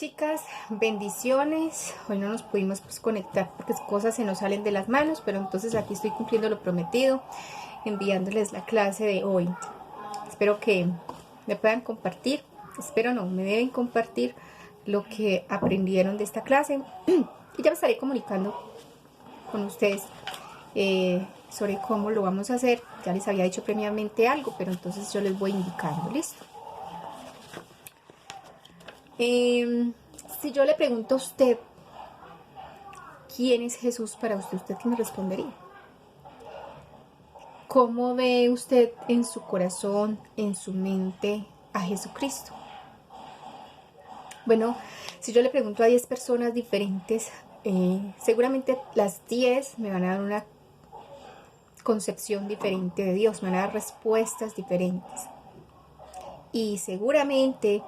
chicas, bendiciones. Hoy no nos pudimos conectar porque cosas se nos salen de las manos, pero entonces aquí estoy cumpliendo lo prometido, enviándoles la clase de hoy. Espero que me puedan compartir, espero no, me deben compartir lo que aprendieron de esta clase y ya me estaré comunicando con ustedes sobre cómo lo vamos a hacer. Ya les había dicho previamente algo, pero entonces yo les voy indicando. ¿Listo? Si yo le pregunto a usted quién es Jesús para usted, ¿usted qué me respondería? ¿Cómo ve usted en su corazón, en su mente a Jesucristo? Bueno, si yo le pregunto a 10 personas diferentes, seguramente las 10 me van a dar una concepción diferente de Dios, me van a dar respuestas diferentes. Y seguramente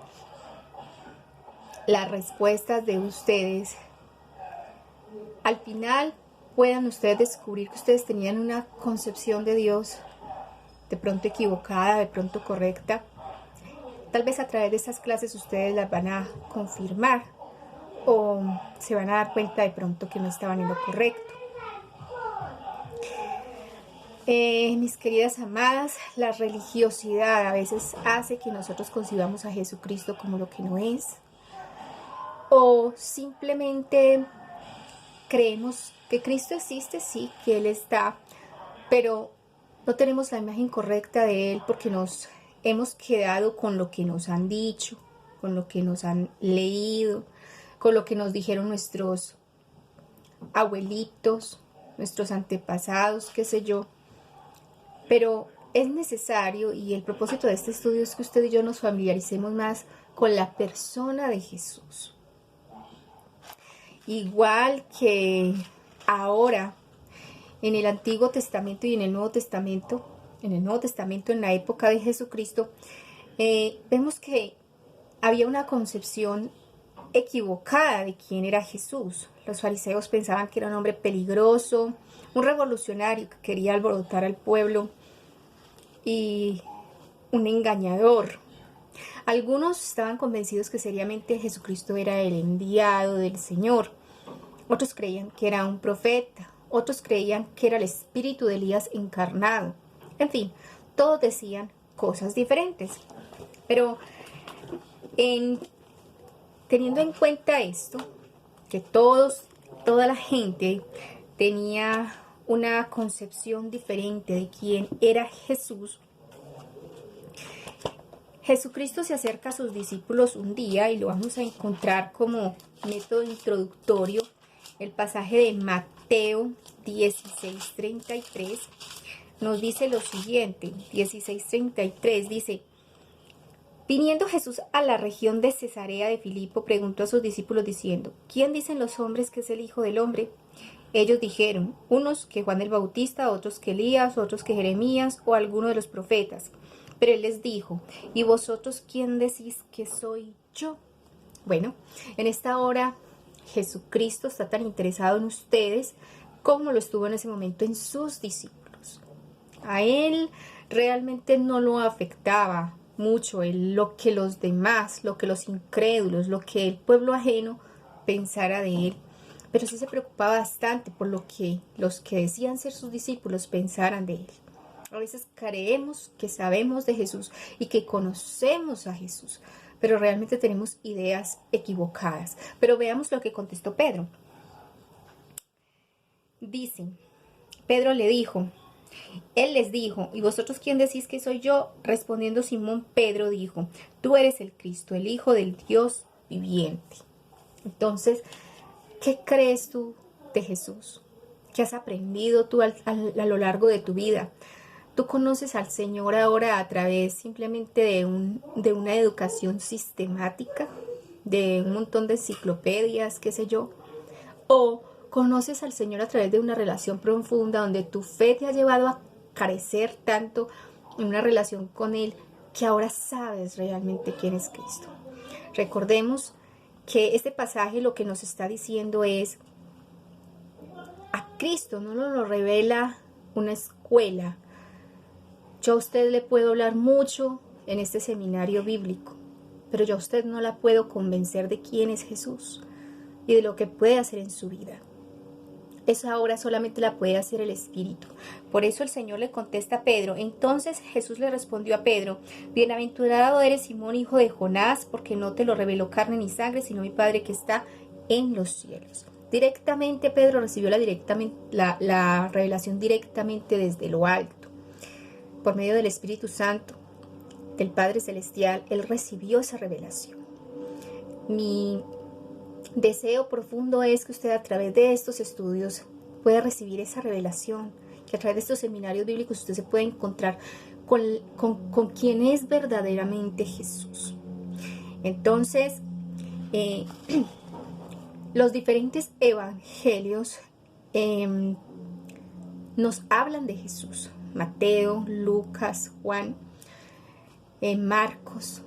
las respuestas de ustedes, al final puedan ustedes descubrir que ustedes tenían una concepción de Dios de pronto equivocada, de pronto correcta. Tal vez a través de estas clases ustedes las van a confirmar o se van a dar cuenta de pronto que no estaban en lo correcto. Mis queridas amadas, la religiosidad a veces hace que nosotros concibamos a Jesucristo como lo que no es, o simplemente creemos que Cristo existe, sí, que Él está, pero no tenemos la imagen correcta de Él porque nos hemos quedado con lo que nos han dicho, con lo que nos han leído, con lo que nos dijeron nuestros abuelitos, nuestros antepasados, qué sé yo. Pero es necesario, y el propósito de este estudio es que usted y yo nos familiaricemos más con la persona de Jesús. Igual que ahora, en el Antiguo Testamento y en el Nuevo Testamento, en la época de Jesucristo, vemos que había una concepción equivocada de quién era Jesús. Los fariseos pensaban que era un hombre peligroso, un revolucionario que quería alborotar al pueblo y un engañador. Algunos estaban convencidos que seriamente Jesucristo era el enviado del Señor. Otros creían que era un profeta. Otros creían que era el espíritu de Elías encarnado. En fin, todos decían cosas diferentes. Pero teniendo en cuenta esto, que toda la gente tenía una concepción diferente de quién era Jesús, Jesucristo se acerca a sus discípulos un día y lo vamos a encontrar como método introductorio. El pasaje de Mateo 16:33 nos dice lo siguiente. 16:33 dice: viniendo Jesús a la región de Cesarea de Filipo, preguntó a sus discípulos diciendo: ¿quién dicen los hombres que es el Hijo del Hombre? Ellos dijeron, unos que Juan el Bautista, otros que Elías, otros que Jeremías o alguno de los profetas. Pero él les dijo: ¿y vosotros quién decís que soy yo? Bueno, en esta hora Jesucristo está tan interesado en ustedes como lo estuvo en ese momento en sus discípulos. A él realmente no lo afectaba mucho lo que los demás, lo que los incrédulos, lo que el pueblo ajeno pensara de él, pero sí se preocupaba bastante por lo que los que decían ser sus discípulos pensaran de él. A veces creemos que sabemos de Jesús y que conocemos a Jesús, pero realmente tenemos ideas equivocadas. Pero veamos lo que contestó Pedro. Dice, Pedro le dijo, él les dijo: ¿y vosotros quién decís que soy yo? Respondiendo Simón Pedro dijo: tú eres el Cristo, el Hijo del Dios viviente. Entonces, ¿qué crees tú de Jesús? ¿Qué has aprendido tú a lo largo de tu vida? ¿Tú conoces al Señor ahora a través simplemente de una educación sistemática, de un montón de enciclopedias, qué sé yo? ¿O conoces al Señor a través de una relación profunda donde tu fe te ha llevado a carecer tanto en una relación con Él que ahora sabes realmente quién es Cristo? Recordemos que este pasaje lo que nos está diciendo es: a Cristo no nos lo revela una escuela. Yo a usted le puedo hablar mucho en este seminario bíblico, pero yo a usted no la puedo convencer de quién es Jesús y de lo que puede hacer en su vida. Esa obra solamente la puede hacer el Espíritu. Por eso el Señor le contesta a Pedro. Entonces Jesús le respondió a Pedro: bienaventurado eres, Simón, hijo de Jonás, porque no te lo reveló carne ni sangre, sino mi Padre que está en los cielos. Directamente Pedro recibió la revelación directamente desde lo alto. Por medio del Espíritu Santo, del Padre Celestial, él recibió esa revelación. Mi deseo profundo es que usted a través de estos estudios pueda recibir esa revelación, que a través de estos seminarios bíblicos usted se pueda encontrar con quien es verdaderamente Jesús. Entonces, los diferentes evangelios nos hablan de Jesús. Mateo, Lucas, Juan, Marcos.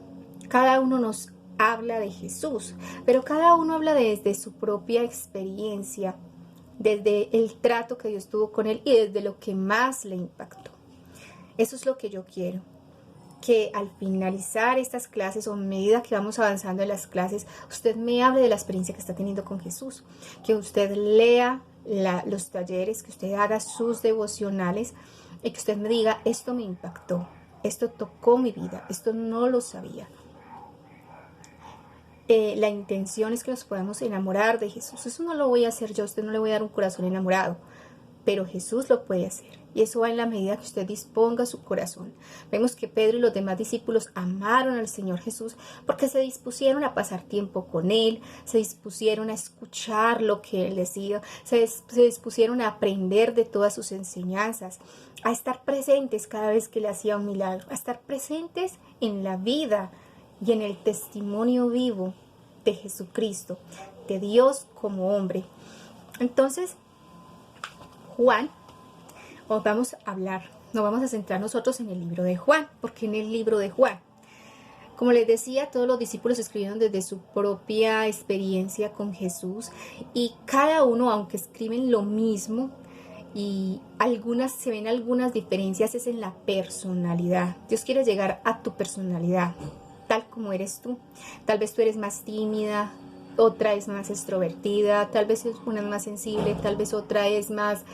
Cada uno nos habla de Jesús, pero cada uno habla desde su propia experiencia, desde el trato que Dios tuvo con él y desde lo que más le impactó. Eso es lo que yo quiero, que al finalizar estas clases o a medida que vamos avanzando en las clases, usted me hable de la experiencia que está teniendo con Jesús, que usted lea los talleres, que usted haga sus devocionales y que usted me diga: esto me impactó, esto tocó mi vida, esto no lo sabía. La intención es que nos podamos enamorar de Jesús. Eso no lo voy a hacer yo, a usted no le voy a dar un corazón enamorado, pero Jesús lo puede hacer. Y eso va en la medida que usted disponga su corazón. Vemos que Pedro y los demás discípulos amaron al Señor Jesús porque se dispusieron a pasar tiempo con Él, se dispusieron a escuchar lo que Él decía, se dispusieron a aprender de todas sus enseñanzas, a estar presentes cada vez que le hacía un milagro, a estar presentes en la vida y en el testimonio vivo de Jesucristo, de Dios como hombre. Entonces, Juan, nos vamos a centrar nosotros en el libro de Juan, porque en el libro de Juan, como les decía, todos los discípulos escribieron desde su propia experiencia con Jesús y cada uno, aunque escriben lo mismo, y se ven algunas diferencias, es en la personalidad. Dios quiere llegar a tu personalidad, tal como eres tú. Tal vez tú eres más tímida, otra es más extrovertida, tal vez una es más sensible, tal vez otra es más,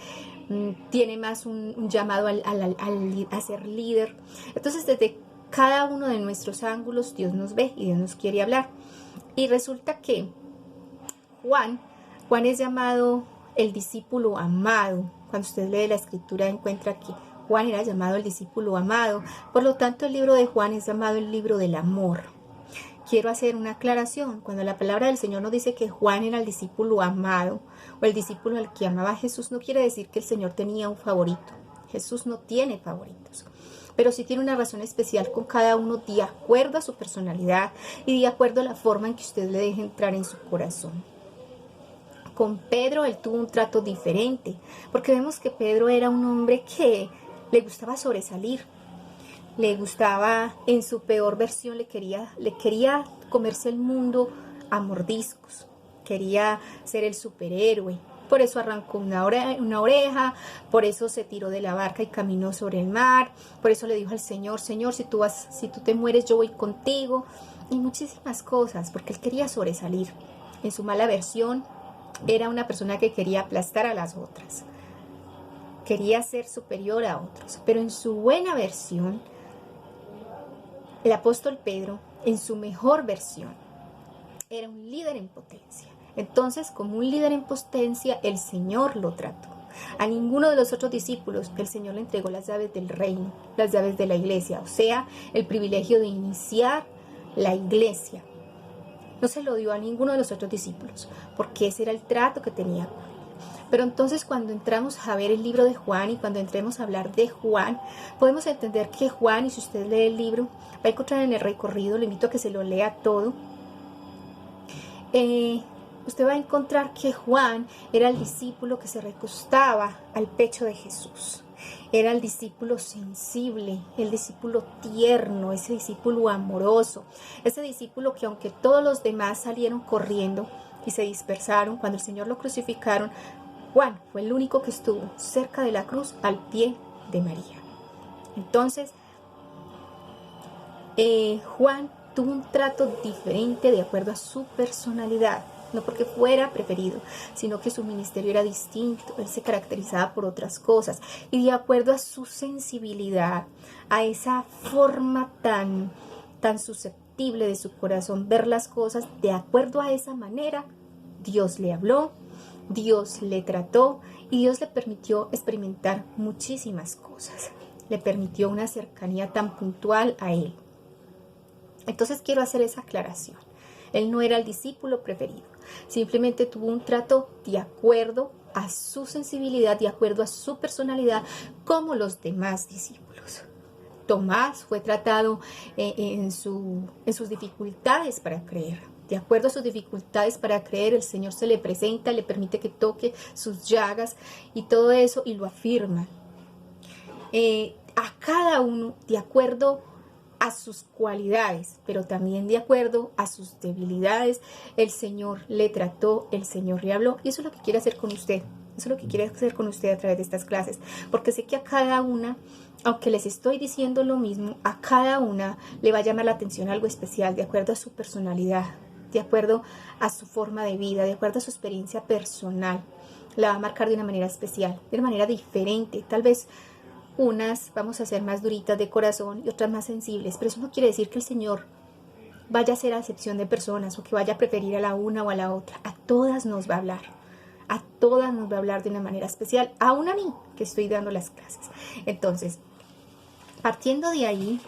tiene más un llamado a ser líder. Entonces, desde cada uno de nuestros ángulos, Dios nos ve y Dios nos quiere hablar. Y resulta que Juan es llamado el discípulo amado. Cuando usted lee la escritura encuentra que Juan era llamado el discípulo amado. Por lo tanto, el libro de Juan es llamado el libro del amor. Quiero hacer una aclaración. Cuando la palabra del Señor nos dice que Juan era el discípulo amado o el discípulo al que amaba a Jesús, no quiere decir que el Señor tenía un favorito. Jesús no tiene favoritos, pero sí tiene una razón especial con cada uno de acuerdo a su personalidad y de acuerdo a la forma en que usted le deje entrar en su corazón. Con Pedro él tuvo un trato diferente, porque vemos que Pedro era un hombre que le gustaba sobresalir, le gustaba, en su peor versión, le quería comerse el mundo a mordiscos, quería ser el superhéroe. Por eso arrancó una oreja, por eso se tiró de la barca y caminó sobre el mar, por eso le dijo al Señor: Señor, si tú te mueres, yo voy contigo, y muchísimas cosas, porque él quería sobresalir. En su mala versión, era una persona que quería aplastar a las otras, quería ser superior a otros, pero en su buena versión, el apóstol Pedro, en su mejor versión, era un líder en potencia. Entonces, como un líder en potencia, el Señor lo trató. A ninguno de los otros discípulos el Señor le entregó las llaves del reino, las llaves de la iglesia, o sea, el privilegio de iniciar la iglesia. No se lo dio a ninguno de los otros discípulos, porque ese era el trato que tenía. Pero entonces, cuando entramos a ver el libro de Juan y cuando entremos a hablar de Juan, podemos entender que Juan, y si usted lee el libro, va a encontrar en el recorrido, le invito a que se lo lea todo, usted va a encontrar que Juan era el discípulo que se recostaba al pecho de Jesús. Era el discípulo sensible, el discípulo tierno, ese discípulo amoroso, ese discípulo que, aunque todos los demás salieron corriendo y se dispersaron cuando el Señor lo crucificaron, Juan fue el único que estuvo cerca de la cruz, al pie de María. Entonces, Juan tuvo un trato diferente de acuerdo a su personalidad. No porque fuera preferido, sino que su ministerio era distinto. Él se caracterizaba por otras cosas. Y de acuerdo a su sensibilidad, a esa forma tan susceptible de su corazón ver las cosas, de acuerdo a esa manera, Dios le habló, Dios le trató y Dios le permitió experimentar muchísimas cosas. Le permitió una cercanía tan puntual a él. Entonces quiero hacer esa aclaración. Él no era el discípulo preferido. Simplemente tuvo un trato de acuerdo a su sensibilidad, de acuerdo a su personalidad, como los demás discípulos. Tomás fue tratado en sus dificultades para creer. De acuerdo a sus dificultades para creer, el Señor se le presenta, le permite que toque sus llagas y todo eso y lo afirma. A cada uno de acuerdo a sus cualidades, pero también de acuerdo a sus debilidades, el Señor le trató, el Señor le habló, y eso es lo que quiere hacer con usted. Eso es lo que quiere hacer con usted a través de estas clases, porque sé que a cada una, aunque les estoy diciendo lo mismo, a cada una le va a llamar la atención algo especial, de acuerdo a su personalidad, de acuerdo a su forma de vida, de acuerdo a su experiencia personal. La va a marcar de una manera especial, de una manera diferente. Tal vez unas vamos a ser más duritas de corazón y otras más sensibles, pero eso no quiere decir que el Señor vaya a hacer acepción de personas o que vaya a preferir a la una o a la otra. A todas nos va a hablar. A todas nos va a hablar de una manera especial, aún a mí que estoy dando las clases. Entonces, partiendo de ahí,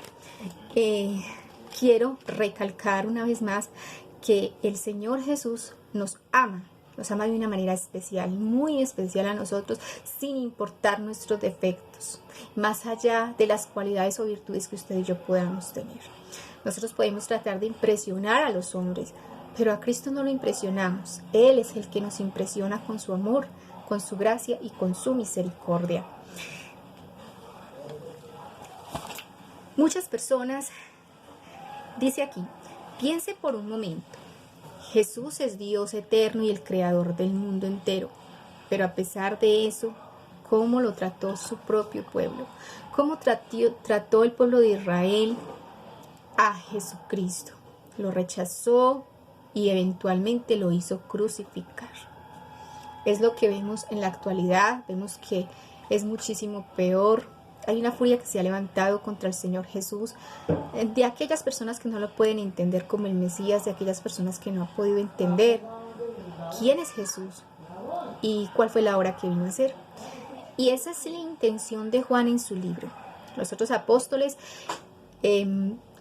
quiero recalcar una vez más que el Señor Jesús nos ama de una manera especial, muy especial a nosotros, sin importar nuestros defectos, más allá de las cualidades o virtudes que usted y yo podamos tener. Nosotros podemos tratar de impresionar a los hombres, pero a Cristo no lo impresionamos. Él es el que nos impresiona con su amor, con su gracia y con su misericordia. Muchas personas, dice aquí, piense por un momento, Jesús es Dios eterno y el creador del mundo entero, pero a pesar de eso, ¿cómo lo trató su propio pueblo? ¿Cómo trató el pueblo de Israel a Jesucristo? Lo rechazó y eventualmente lo hizo crucificar. Es lo que vemos en la actualidad, vemos que es muchísimo peor. Hay una furia que se ha levantado contra el Señor Jesús, de aquellas personas que no lo pueden entender como el Mesías, de aquellas personas que no han podido entender quién es Jesús y cuál fue la obra que vino a hacer. Y esa es la intención de Juan en su libro. Los otros apóstoles,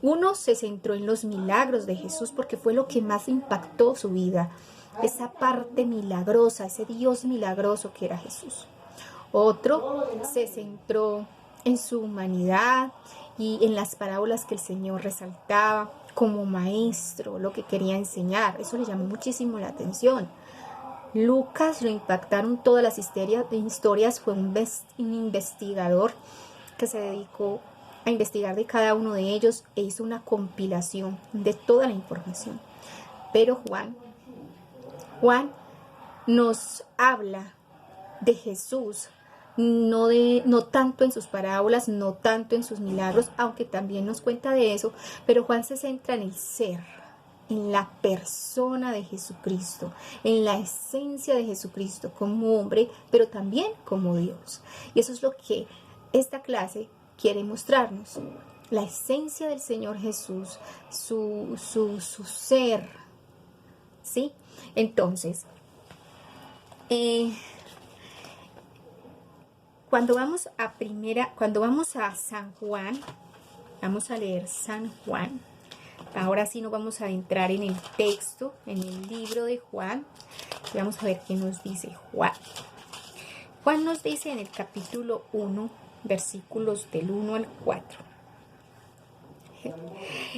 uno se centró en los milagros de Jesús porque fue lo que más impactó su vida, esa parte milagrosa, ese Dios milagroso que era Jesús. Otro se centró en su humanidad y en las parábolas que el Señor resaltaba como maestro, lo que quería enseñar. Eso le llamó muchísimo la atención. Lucas lo impactaron todas las historias, fue un investigador que se dedicó a investigar de cada uno de ellos e hizo una compilación de toda la información. Pero Juan nos habla de Jesús, no tanto en sus parábolas, no tanto en sus milagros, aunque también nos cuenta de eso, pero Juan se centra en el ser, en la persona de Jesucristo, en la esencia de Jesucristo como hombre, pero también como Dios. Y eso es lo que esta clase quiere mostrarnos, la esencia del Señor Jesús, su ser, ¿sí? Entonces, cuando vamos a San Juan, vamos a leer San Juan. Ahora sí nos vamos a adentrar en el texto, en el libro de Juan. Y vamos a ver qué nos dice Juan. Juan nos dice en el capítulo 1, versículos del 1 al 4.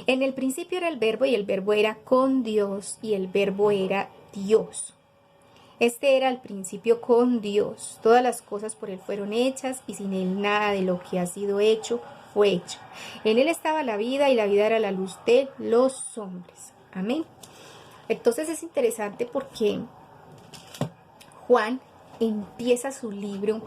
En el principio era el verbo y el verbo era con Dios y el verbo era Dios. Este era al principio con Dios. Todas las cosas por Él fueron hechas y sin Él nada de lo que ha sido hecho fue hecho. En Él estaba la vida y la vida era la luz de los hombres. Amén. Entonces es interesante porque Juan empieza su libro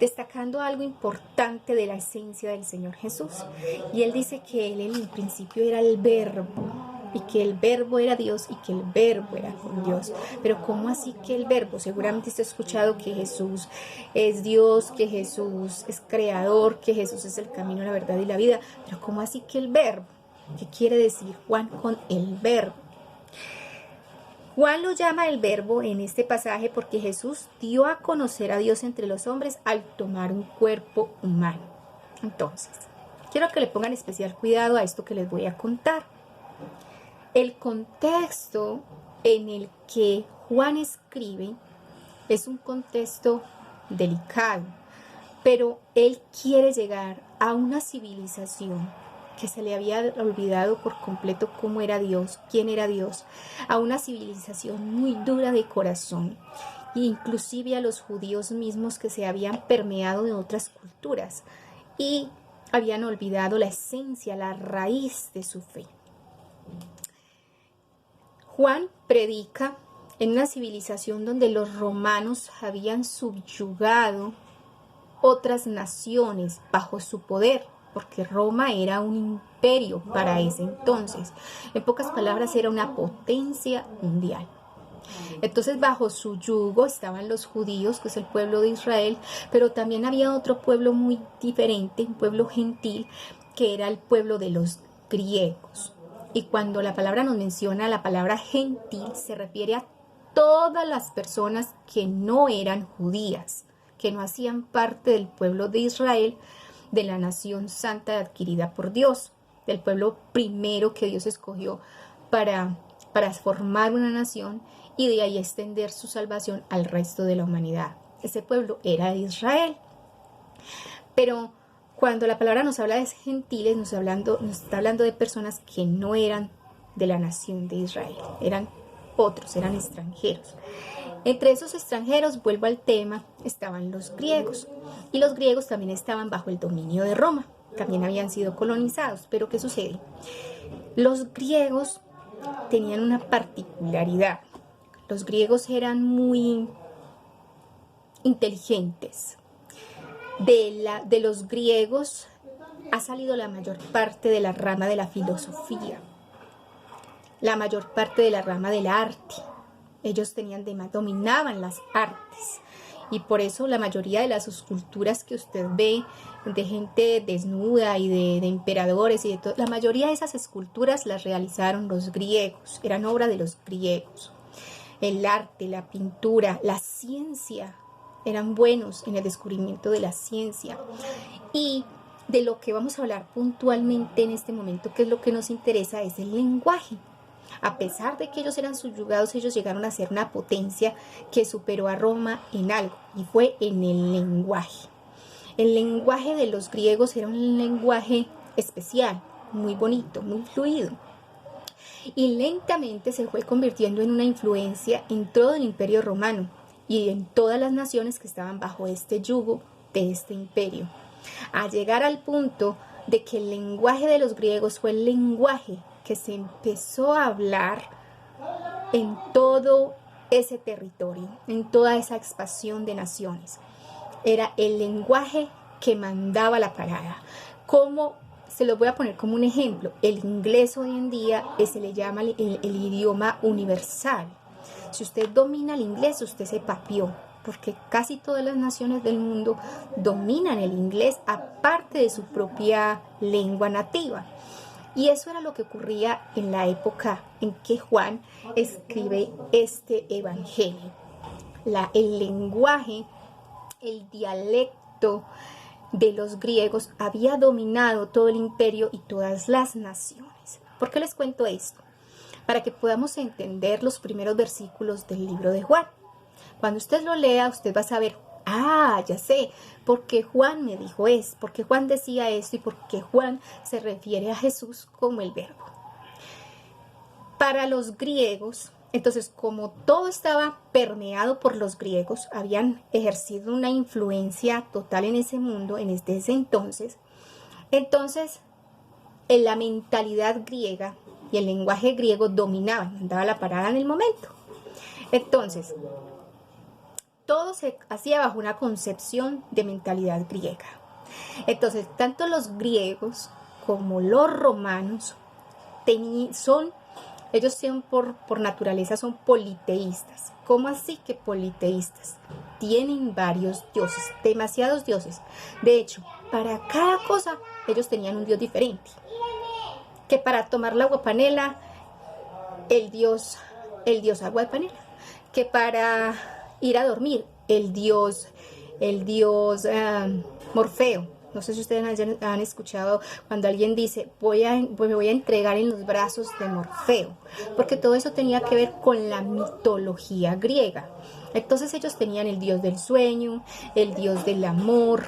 destacando algo importante de la esencia del Señor Jesús. Y Él dice que Él en el principio era el Verbo, y que el Verbo era Dios y que el Verbo era con Dios. Pero ¿cómo así que el Verbo? Seguramente usted ha escuchado que Jesús es Dios, que Jesús es creador, que Jesús es el camino, la verdad y la vida. Pero ¿cómo así que el Verbo? ¿Qué quiere decir Juan con el Verbo? Juan lo llama el Verbo en este pasaje porque Jesús dio a conocer a Dios entre los hombres al tomar un cuerpo humano. Entonces, quiero que le pongan especial cuidado a esto que les voy a contar. El contexto en el que Juan escribe es un contexto delicado, pero él quiere llegar a una civilización que se le había olvidado por completo cómo era Dios, quién era Dios, a una civilización muy dura de corazón, e inclusive a los judíos mismos que se habían permeado de otras culturas y habían olvidado la esencia, la raíz de su fe. Juan predica en una civilización donde los romanos habían subyugado otras naciones bajo su poder, porque Roma era un imperio para ese entonces. En pocas palabras, era una potencia mundial. Entonces, bajo su yugo estaban los judíos, que es el pueblo de Israel, pero también había otro pueblo muy diferente, un pueblo gentil, que era el pueblo de los griegos. Y cuando la palabra nos menciona la palabra gentil, se refiere a todas las personas que no eran judías, que no hacían parte del pueblo de Israel, de la nación santa adquirida por Dios, del pueblo primero que Dios escogió para formar una nación y de ahí extender su salvación al resto de la humanidad. Ese pueblo era de Israel. Pero cuando la palabra nos habla de gentiles, nos está hablando de personas que no eran de la nación de Israel, eran otros, eran extranjeros. Entre esos extranjeros, vuelvo al tema, estaban los griegos. Y los griegos también estaban bajo el dominio de Roma. También habían sido colonizados. Pero ¿qué sucede? Los griegos tenían una particularidad. Los griegos eran muy inteligentes. De los griegos ha salido la mayor parte de la rama de la filosofía, la mayor parte de la rama del arte. Ellos dominaban las artes y por eso la mayoría de las esculturas que usted ve de gente desnuda y de emperadores y de todo, la mayoría de esas esculturas las realizaron los griegos, eran obra de los griegos. El arte, la pintura, la ciencia, eran buenos en el descubrimiento de la ciencia. Y de lo que vamos a hablar puntualmente en este momento, que es lo que nos interesa, es el lenguaje. A pesar de que ellos eran subyugados, ellos llegaron a ser una potencia que superó a Roma en algo, y fue en el lenguaje. El lenguaje de los griegos era un lenguaje especial, muy bonito, muy fluido. Y lentamente se fue convirtiendo en una influencia en todo el imperio romano y en todas las naciones que estaban bajo este yugo de este imperio. A llegar al punto de que el lenguaje de los griegos fue el lenguaje que se empezó a hablar en todo ese territorio, en toda esa expansión de naciones. Era el lenguaje que mandaba la parada. Como se lo voy a poner como un ejemplo, el inglés hoy en día se le llama el idioma universal. Si usted domina el inglés, usted se papió, porque casi todas las naciones del mundo dominan el inglés aparte de su propia lengua nativa. Y eso era lo que ocurría en la época en que Juan escribe este evangelio. El lenguaje, el dialecto de los griegos había dominado todo el imperio y todas las naciones. ¿Por qué les cuento esto? Para que podamos entender los primeros versículos del libro de Juan. Cuando usted lo lea, usted va a saber, ya sé, porque Juan me dijo esto, porque Juan decía esto y porque Juan se refiere a Jesús como el Verbo. Para los griegos, entonces, como todo estaba permeado por los griegos, habían ejercido una influencia total en ese mundo, desde ese entonces, en la mentalidad griega y el lenguaje griego dominaban, mandaba la parada en el momento. Entonces, todo se hacía bajo una concepción de mentalidad griega. Entonces, tanto los griegos como los romanos ellos por naturaleza son politeístas. ¿Cómo así que politeístas? Tienen varios dioses, demasiados dioses. De hecho, para cada cosa ellos tenían un dios diferente. Que para tomar la agua panela, el dios agua de panela. Que para ir a dormir, el dios Morfeo. No sé si ustedes han escuchado cuando alguien dice, me voy a entregar en los brazos de Morfeo, porque todo eso tenía que ver con la mitología griega. Entonces ellos tenían el dios del sueño, el dios del amor,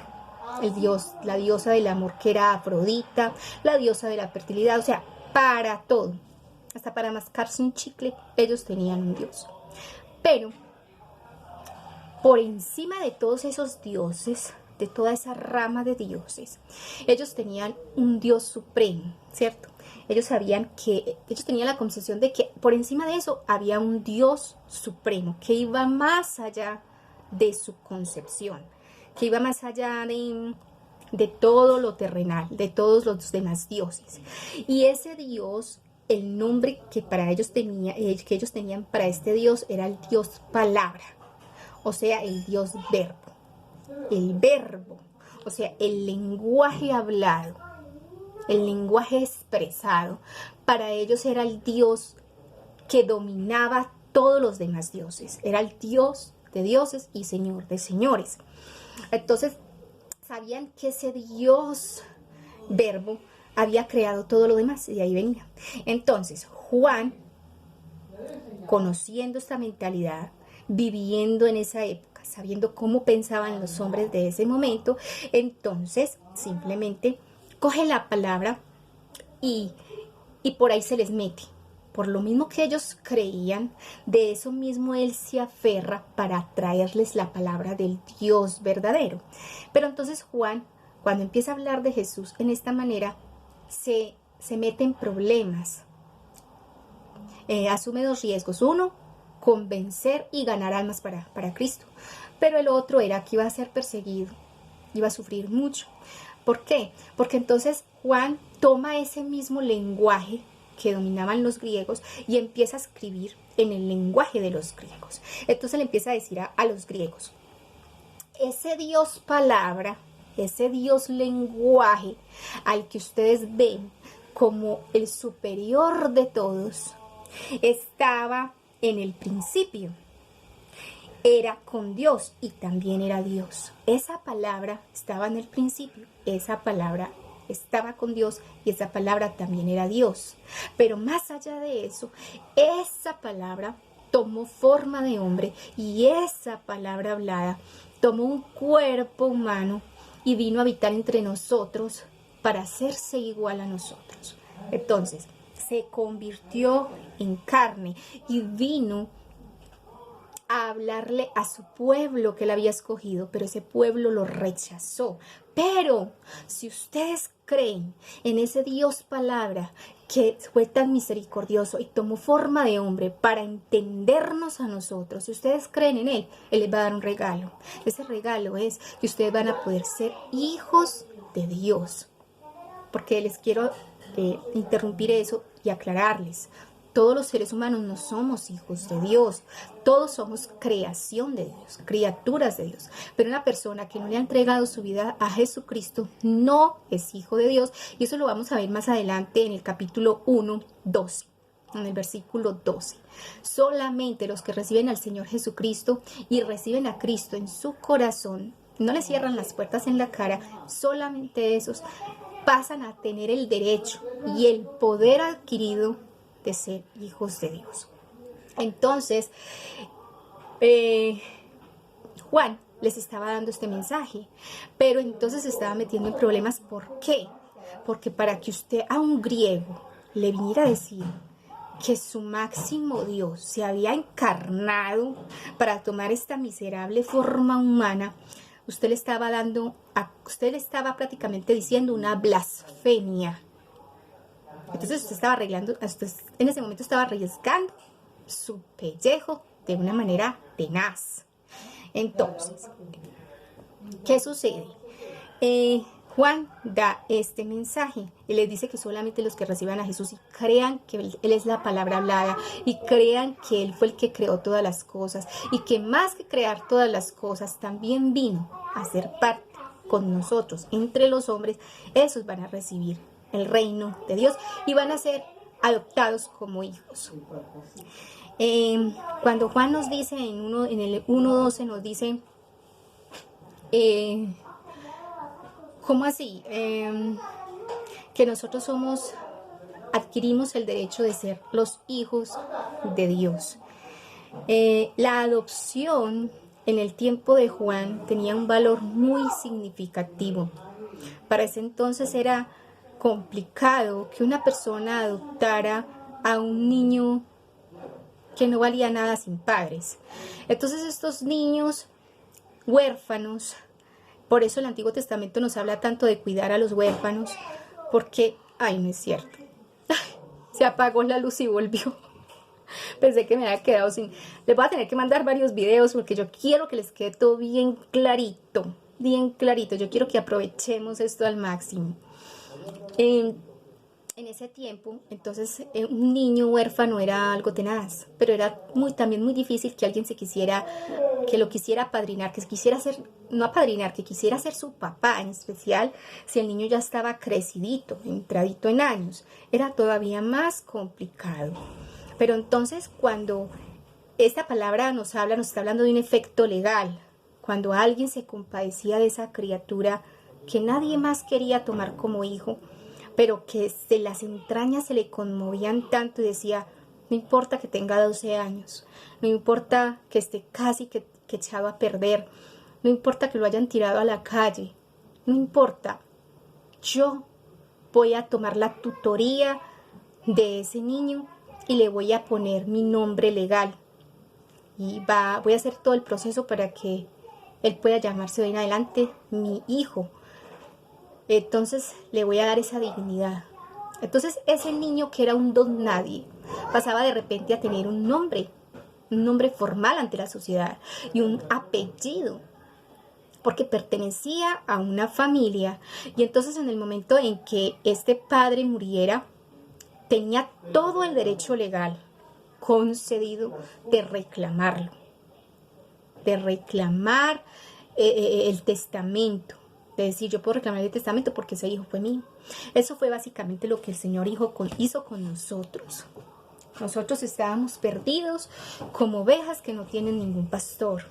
la diosa del amor que era Afrodita, la diosa de la fertilidad, o sea, para todo, hasta para mascarse un chicle, ellos tenían un dios. Pero por encima de todos esos dioses, de toda esa rama de dioses, ellos tenían un Dios supremo, ¿cierto? Ellos tenían la concepción de que por encima de eso había un Dios supremo que iba más allá de su concepción, que iba más allá de todo lo terrenal, de todos los demás dioses. Y ese Dios, el nombre que que ellos tenían para este Dios era el Dios palabra, o sea, el Dios verbo. El verbo, o sea, el lenguaje hablado, el lenguaje expresado, para ellos era el Dios que dominaba todos los demás dioses, era el Dios de dioses y Señor de señores. Entonces, sabían que ese Dios verbo había creado todo lo demás y de ahí venía. Entonces, Juan, conociendo esta mentalidad, viviendo en esa época, sabiendo cómo pensaban los hombres de ese momento, entonces simplemente coge la palabra y por ahí se les mete. Por lo mismo que ellos creían, de eso mismo él se aferra para traerles la palabra del Dios verdadero. Pero entonces Juan, cuando empieza a hablar de Jesús en esta manera, se mete en problemas. Asume dos riesgos. Uno, convencer y ganar almas para Cristo. Pero el otro era que iba a ser perseguido, iba a sufrir mucho. ¿Por qué? Porque entonces Juan toma ese mismo lenguaje que dominaban los griegos y empieza a escribir en el lenguaje de los griegos. Entonces le empieza a decir a los griegos, ese Dios palabra, ese Dios lenguaje al que ustedes ven como el superior de todos, estaba en el principio, era con Dios y también era Dios. Esa palabra estaba en el principio, esa palabra estaba con Dios y esa palabra también era Dios. Pero más allá de eso, esa palabra tomó forma de hombre y esa palabra hablada tomó un cuerpo humano y vino a habitar entre nosotros para hacerse igual a nosotros. Entonces, se convirtió en carne y vino a hablarle a su pueblo que él había escogido, pero ese pueblo lo rechazó. Pero si ustedes creen en ese Dios palabra que fue tan misericordioso y tomó forma de hombre para entendernos a nosotros, si ustedes creen en él les va a dar un regalo. Ese regalo es que ustedes van a poder ser hijos de Dios. Porque les quiero interrumpir eso y aclararles. Todos los seres humanos no somos hijos de Dios, todos somos creación de Dios, criaturas de Dios. Pero una persona que no le ha entregado su vida a Jesucristo no es hijo de Dios. Y eso lo vamos a ver más adelante en el capítulo 1, 12, en el versículo 12. Solamente los que reciben al Señor Jesucristo y reciben a Cristo en su corazón, no le cierran las puertas en la cara, solamente esos pasan a tener el derecho y el poder adquirido de ser hijos de Dios. Entonces, Juan les estaba dando este mensaje, pero entonces se estaba metiendo en problemas. ¿Por qué? Porque para que usted a un griego le viniera a decir que su máximo Dios se había encarnado para tomar esta miserable forma humana, usted le estaba prácticamente diciendo una blasfemia. Entonces usted estaba en ese momento estaba arriesgando su pellejo de una manera tenaz. Entonces, ¿qué sucede? Juan da este mensaje y les dice que solamente los que reciban a Jesús y crean que Él es la palabra hablada y crean que Él fue el que creó todas las cosas y que más que crear todas las cosas también vino a ser parte con nosotros, entre los hombres, esos van a recibir el reino de Dios y van a ser adoptados como hijos. Cuando Juan nos dice en el 1:12 nos dice ¿cómo así? Que nosotros adquirimos el derecho de ser los hijos de Dios. La adopción en el tiempo de Juan tenía un valor muy significativo. Para ese entonces era complicado que una persona adoptara a un niño que no valía nada sin padres. Entonces estos niños huérfanos, por eso el Antiguo Testamento nos habla tanto de cuidar a los huérfanos, porque, ay, no es cierto, se apagó la luz y volvió. Pensé que me había quedado sin... Les voy a tener que mandar varios videos porque yo quiero que les quede todo bien clarito, bien clarito. Yo quiero que aprovechemos esto al máximo. En ese tiempo, entonces, un niño huérfano era algo tenaz, pero era también muy difícil que alguien que lo quisiera apadrinar, que quisiera ser, no apadrinar, que quisiera ser su papá, en especial si el niño ya estaba crecidito, entradito en años. Era todavía más complicado. Pero entonces, cuando esta palabra nos está hablando de un efecto legal, cuando alguien se compadecía de esa criatura que nadie más quería tomar como hijo, pero que de las entrañas se le conmovían tanto y decía, no importa que tenga 12 años, no importa que esté casi que echado a perder, no importa que lo hayan tirado a la calle, no importa, yo voy a tomar la tutoría de ese niño y le voy a poner mi nombre legal y voy a hacer todo el proceso para que él pueda llamarse de hoy en adelante mi hijo. Entonces le voy a dar esa dignidad. Entonces ese niño que era un don nadie pasaba de repente a tener un nombre formal ante la sociedad y un apellido, porque pertenecía a una familia. Y entonces en el momento en que este padre muriera, tenía todo el derecho legal concedido de reclamarlo, de reclamar el testamento. De decir, yo puedo reclamar el testamento porque ese hijo fue mío. Eso fue básicamente lo que el Señor hizo con nosotros. Nosotros estábamos perdidos como ovejas que no tienen ningún pastor.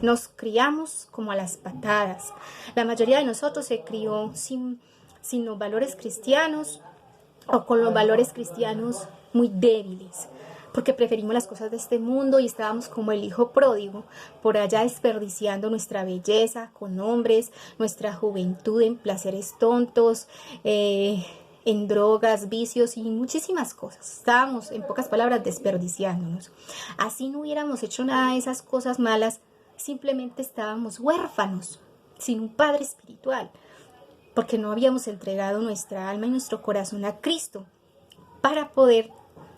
Nos criamos como a las patadas. La mayoría de nosotros se crió sin los valores cristianos o con los valores cristianos muy débiles, porque preferimos las cosas de este mundo y estábamos como el hijo pródigo, por allá desperdiciando nuestra belleza con hombres, nuestra juventud en placeres tontos, en drogas, vicios y muchísimas cosas. Estábamos, en pocas palabras, desperdiciándonos. Así no hubiéramos hecho nada de esas cosas malas, simplemente estábamos huérfanos, sin un padre espiritual, porque no habíamos entregado nuestra alma y nuestro corazón a Cristo para poder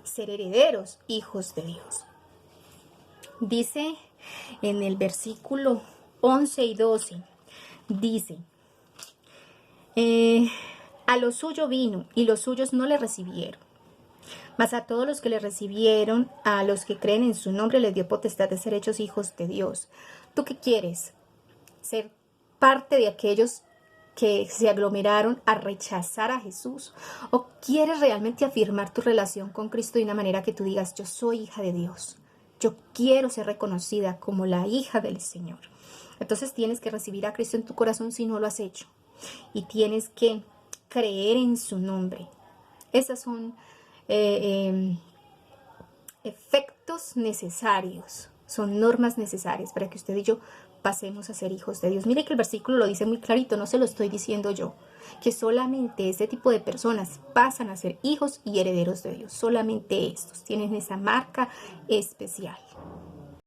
ser herederos, hijos de Dios. Dice en el versículo 11 y 12, dice, a lo suyo vino y los suyos no le recibieron, mas a todos los que le recibieron, a los que creen en su nombre, les dio potestad de ser hechos hijos de Dios. ¿Tú qué quieres? ¿Ser parte de aquellos que se aglomeraron a rechazar a Jesús? ¿O quieres realmente afirmar tu relación con Cristo de una manera que tú digas, yo soy hija de Dios, yo quiero ser reconocida como la hija del Señor? Entonces tienes que recibir a Cristo en tu corazón si no lo has hecho, y tienes que creer en su nombre. Esas son efectos necesarios, son normas necesarias para que usted y yo pasemos a ser hijos de Dios. Mire que el versículo lo dice muy clarito, no se lo estoy diciendo yo, que solamente este tipo de personas pasan a ser hijos y herederos de Dios. Solamente estos tienen esa marca especial.